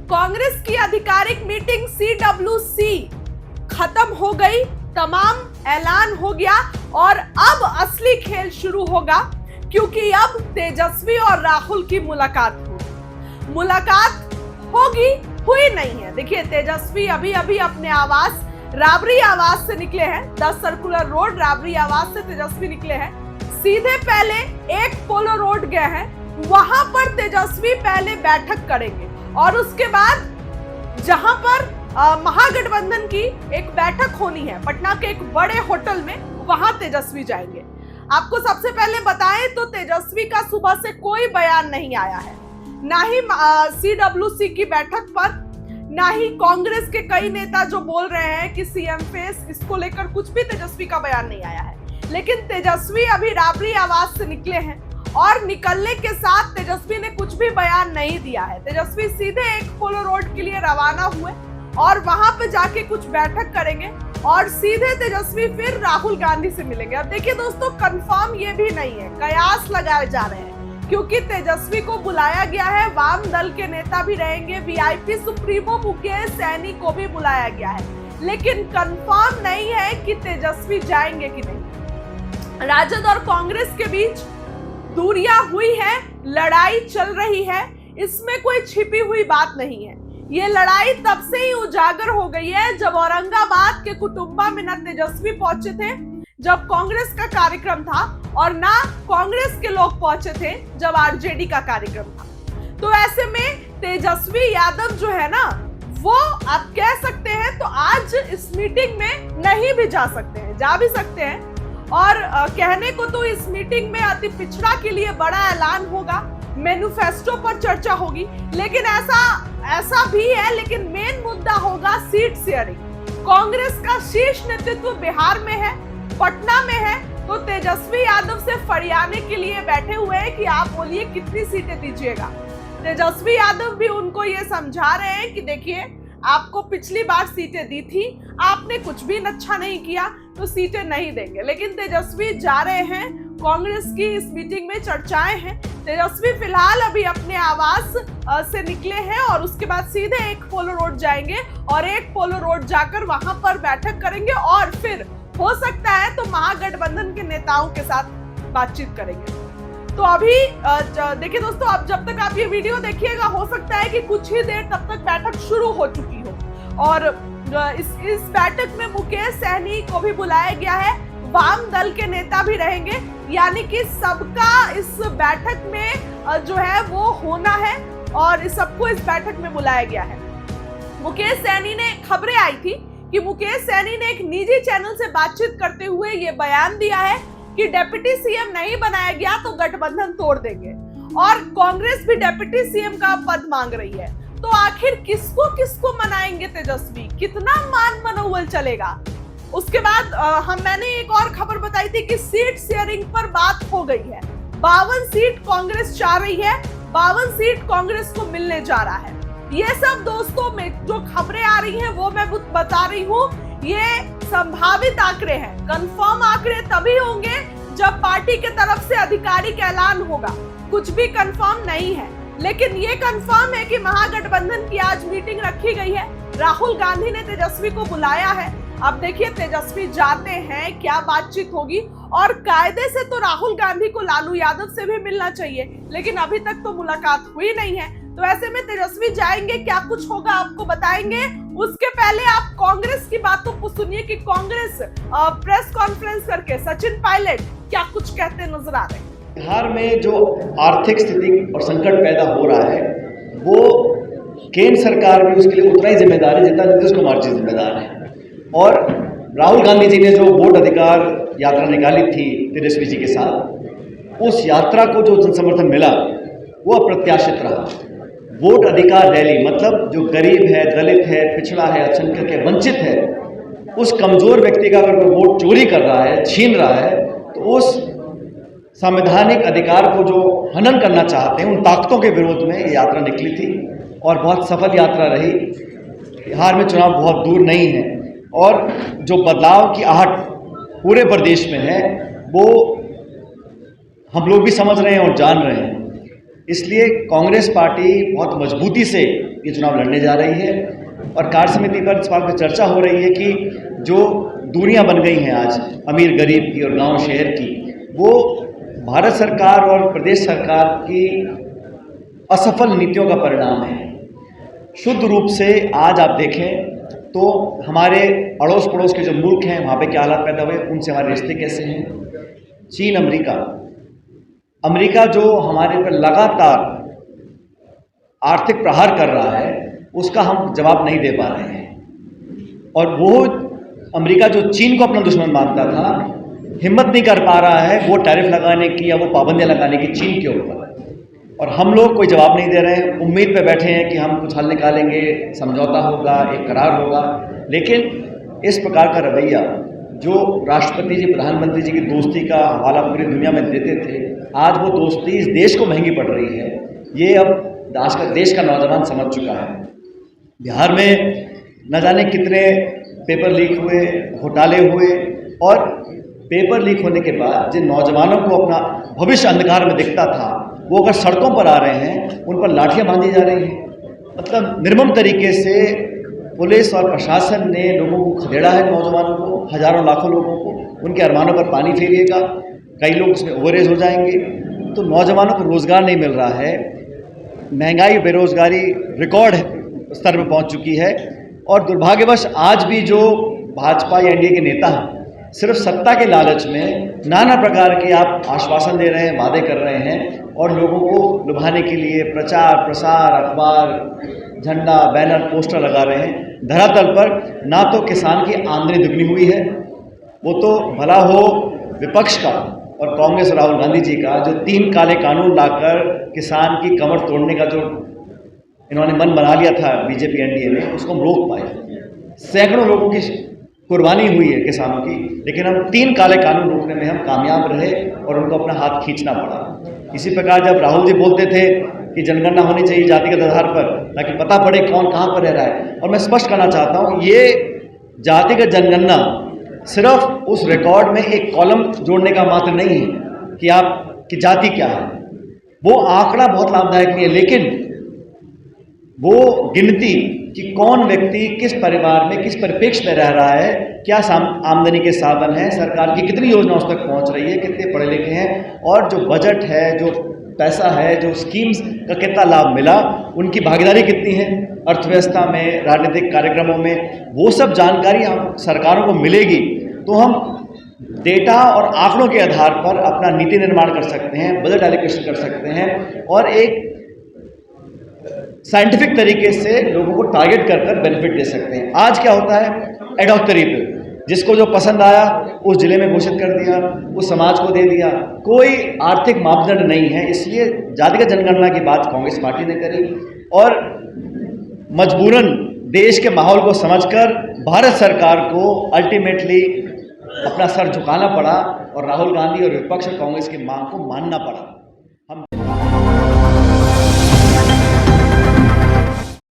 कांग्रेस की आधिकारिक meeting CWC खत्म हो गई, तमाम ऐलान हो गया और अब असली खेल शुरू होगा, क्योंकि अब तेजस्वी और राहुल की मुलाकात होगी, हुई नहीं है। देखिए, तेजस्वी अभी अभी अपने आवास राबरी आवास से निकले हैं, 10 सर्कुलर रोड राबरी आवास से तेजस्वी निकले हैं। सीधे पहले एक पोलो रोड गए हैं, वहां पर तेजस्वी पहले बैठक करेंगे और उसके बाद जहां पर महागठबंधन की एक बैठक होनी है पटना के एक बड़े होटल में, वहां तेजस्वी जाएंगे। आपको सबसे पहले बताएं तो तेजस्वी का सुबह से कोई बयान नहीं आया है, ना ही CWC की बैठक पर, ना ही कांग्रेस के कई नेता जो बोल रहे हैं कि सीएम फेस, इसको लेकर कुछ भी तेजस्वी का बयान नहीं आया है। लेकिन तेजस्वी अभी राबरी आवास से निकले हैं और निकलने के साथ तेजस्वी ने कुछ भी बयान नहीं दिया है। तेजस्वी सीधे एक पोलो रोड के लिए रवाना हुए और वहां पे जाके कुछ बैठक करेंगे और सीधे तेजस्वी फिर राहुल गांधी से मिलेंगे। अब देखिए दोस्तों, कंफर्म ये भी नहीं है, कयास लगाए जा रहे हैं, क्योंकि तेजस्वी को बुलाया गया है, वाम दल के नेता भी रहेंगे, VIP सुप्रीमो मुकेश सहनी को भी बुलाया गया है, लेकिन कंफर्म नहीं है कि तेजस्वी जाएंगे कि नहीं। राजद और कांग्रेस के बीच दूरियां हुई है, लड़ाई चल रही है, इसमें कोई छिपी हुई बात नहीं है। ये लड़ाई तब से ही उजागर हो गई है जब औरंगाबाद के कुटुंबा में न तेजस्वी पहुंचे थे जब कांग्रेस का कार्यक्रम था, और ना कांग्रेस के लोग पहुंचे थे जब RJD का कार्यक्रम था। तो ऐसे में तेजस्वी यादव जो है ना, वो आप कह सकते हैं तो आज इस मीटिंग में नहीं भी जा सकते हैं, जा भी सकते हैं, और कहने को तो इस मीटिंग में अति पिछड़ा के लिए बड़ा ऐलान होगा, मैनिफेस्टो पर चर्चा होगी, लेकिन ऐसा भी है, लेकिन मेन मुद्दा होगा सीट शेयरिंग। कांग्रेस का शीर्ष नेतृत्व बिहार में है, पटना में है, तो तेजस्वी यादव से फरियाने के लिए बैठे हुए हैं कि आप बोलिए कितनी सीटें दीजिएगा। तेजस्वी यादव भी उनको ये समझा रहे हैं कि देखिए, आपको पिछली बार सीटें दी थी, आपने कुछ भी अच्छा नहीं किया, तो सीटें नहीं देंगे। लेकिन तेजस्वी जा रहे हैं, कांग्रेस की इस मीटिंग में चर्चाएं हैं। तेजस्वी फिलहाल अभी अपने आवास से निकले हैं और उसके बाद सीधे एक पोलो रोड जाएंगे और एक पोलो रोड जाकर वहां पर बैठक करेंगे और फिर हो सकता है तो महागठबंधन के नेताओं के साथ बातचीत करेंगे। तो अभी देखिए दोस्तों, अब जब तक आप ये वीडियो देखिएगा, हो सकता है कि कुछ ही देर तब तक बैठक शुरू हो चुकी हो। और इस बैठक में मुकेश सहनी को भी बुलाया गया है, वाम दल के नेता भी रहेंगे, यानी कि सबका इस बैठक में जो है वो होना है और सबको इस बैठक में बुलाया गया है। मुकेश सहनी ने, खबरें आई थी कि मुकेश सहनी ने एक निजी चैनल से बातचीत करते हुए ये बयान दिया है कि डिप्टी सीएम नहीं बनाया गया तो गठबंधन तोड़ देंगे, और कांग्रेस भी डिप्टी सीएम का पद मांग रही है। तो आखिर किसको किसको मनाएंगे तेजस्वी, कितना मान मनोबल चलेगा? उसके बाद मैंने एक और खबर बताई थी कि सीट शेयरिंग पर बात हो गई है। 52 सीट कांग्रेस चाह रही है, 52 सीट कांग्रेस को मिलने जा रहा है। ये सब दोस्तों में जो खबरें आ रही हैं वो मैं बता रही हूँ, ये संभावित आंकड़े हैं। कंफर्म आंकड़े तभी होंगे जब पार्टी के तरफ से आधिकारिक ऐलान होगा। कुछ भी कंफर्म नहीं है, लेकिन ये कंफर्म है कि महागठबंधन की आज मीटिंग रखी गई है। राहुल गांधी ने तेजस्वी को बुलाया है। अब देखिए, तेजस्वी जाते हैं, क्या बातचीत होगी, और कायदे से तो राहुल गांधी को लालू यादव से भी मिलना चाहिए, लेकिन अभी तक तो मुलाकात हुई नहीं है। तो ऐसे में तेजस्वी जाएंगे, क्या कुछ होगा आपको बताएंगे। उसके पहले आप कांग्रेस की बातों को सुनिए कि कांग्रेस प्रेस कॉन्फ्रेंस करके सचिन पायलट क्या कुछ कहते नजर आ रहे हैं। बिहार में जो आर्थिक स्थिति और संकट पैदा हो रहा है, वो केंद्र सरकार भी उसके लिए उतना ही जिम्मेदार है जितना नीतीश कुमार जी जिम्मेदार है। और राहुल गांधी जी ने जो वोट अधिकार यात्रा निकाली थी तेजस्वी जी के साथ, उस यात्रा को जो जन समर्थन मिला वो अप्रत्याशित रहा। वोट अधिकार रैली मतलब जो गरीब है, दलित है, पिछड़ा है, अल्पसंख्यक है, वंचित है, उस कमजोर व्यक्ति का अगर कोई वोट चोरी कर रहा है, छीन रहा है, तो उस संवैधानिक अधिकार को जो हनन करना चाहते हैं, उन ताकतों के विरोध में ये यात्रा निकली थी और बहुत सफल यात्रा रही। बिहार में चुनाव बहुत दूर नहीं है और जो बदलाव की आहट पूरे प्रदेश में है वो हम लोग भी समझ रहे हैं और जान रहे हैं। इसलिए कांग्रेस पार्टी बहुत मजबूती से ये चुनाव लड़ने जा रही है और कार्य समिति पर इस बात पर चर्चा हो रही है कि जो दूरियां बन गई हैं आज अमीर गरीब की और गांव शहर की, वो भारत सरकार और प्रदेश सरकार की असफल नीतियों का परिणाम है। शुद्ध रूप से आज आप देखें तो हमारे अड़ोस पड़ोस के जो मुल्क हैं वहाँ पे क्या हालात पैदा हुए, उनसे हमारे रिश्ते कैसे हैं। चीन, अमेरिका जो हमारे पर लगातार आर्थिक प्रहार कर रहा है, उसका हम जवाब नहीं दे पा रहे हैं। और वो अमेरिका जो चीन को अपना दुश्मन मानता था, हिम्मत नहीं कर पा रहा है वो टैरिफ लगाने की या वो पाबंदियां लगाने की चीन के ऊपर। और हम लोग कोई जवाब नहीं दे रहे हैं, उम्मीद पे बैठे हैं कि हम कुछ हल निकालेंगे, समझौता होगा, एक करार होगा। लेकिन इस प्रकार का रवैया जो राष्ट्रपति जी, प्रधानमंत्री जी की दोस्ती का हवाला पूरी दुनिया में देते थे, आज वो दोस्ती इस देश को महंगी पड़ रही है। ये अब आज का देश का नौजवान समझ चुका है। बिहार में न जाने कितने पेपर लीक हुए, घोटाले हुए, और पेपर लीक होने के बाद जिन नौजवानों को अपना भविष्य अंधकार में दिखता था, वो अगर सड़कों पर आ रहे हैं, उन पर लाठियां बांधी जा रही हैं। मतलब निर्मम तरीके से पुलिस और प्रशासन ने लोगों को खदेड़ा है, नौजवानों को, हजारों लाखों लोगों को। उनके अरमानों पर पानी फेरिएगा, कई लोग उसमें ओवरेज हो जाएंगे। तो नौजवानों को रोजगार नहीं मिल रहा है, महंगाई, बेरोजगारी रिकॉर्ड स्तर पर पहुंच चुकी है। और दुर्भाग्यवश आज भी जो भाजपा या एनडीए के नेता हैं, सिर्फ सत्ता के लालच में नाना प्रकार के आप आश्वासन दे रहे हैं, वादे कर रहे हैं, और लोगों को लुभाने के लिए प्रचार प्रसार, अखबार, झंडा, बैनर, पोस्टर लगा रहे हैं। धरातल पर ना तो किसान की आमदनी दुगनी हुई है, वो तो भला हो विपक्ष का और कांग्रेस और राहुल गांधी जी का, जो 3 काले कानून लाकर किसान की कमर तोड़ने का जो इन्होंने मन बना लिया था बीजेपी एनडीए ने, उसको हम रोक पाए। सैकड़ों लोगों की कुर्बानी हुई है किसानों की, लेकिन हम 3 काले कानून रोकने में हम कामयाब रहे और उनको अपना हाथ खींचना पड़ा। इसी प्रकार जब राहुल जी बोलते थे कि जनगणना होनी चाहिए जातिगत आधार पर, ताकि पता पड़े कौन कहाँ पर रह रहा है, और मैं स्पष्ट करना चाहता हूँ, ये जातिगत जनगणना सिर्फ उस रिकॉर्ड में एक कॉलम जोड़ने का मात्र नहीं है कि आपकी जाति क्या है। वो आंकड़ा बहुत लाभदायक नहीं है, लेकिन वो गिनती कि कौन व्यक्ति किस परिवार में, किस परिप्रेक्ष्य में रह रहा है, क्या आमदनी के साधन हैं, सरकार की कितनी योजनाओं तक पहुंच रही है, कितने पढ़े लिखे हैं, और जो बजट है, जो पैसा है, जो स्कीम्स का कितना लाभ मिला, उनकी भागीदारी कितनी है अर्थव्यवस्था में, राजनीतिक कार्यक्रमों में, वो सब जानकारी हम सरकारों को मिलेगी तो हम डेटा और आंकड़ों के आधार पर अपना नीति निर्माण कर सकते हैं, बजट एलोकेशन कर सकते हैं, और एक साइंटिफिक तरीके से लोगों को टारगेट कर कर बेनिफिट दे सकते हैं। आज क्या होता है, एड हॉक तरीके, जिसको जो पसंद आया उस जिले में घोषित कर दिया, उस समाज को दे दिया, कोई आर्थिक मापदंड नहीं है। इसलिए जातिगत जनगणना की बात कांग्रेस पार्टी ने करी, और मजबूरन देश के माहौल को समझकर भारत सरकार को अल्टीमेटली अपना सर झुकाना पड़ा और राहुल गांधी और विपक्ष कांग्रेस की मांग को मानना पड़ा। हम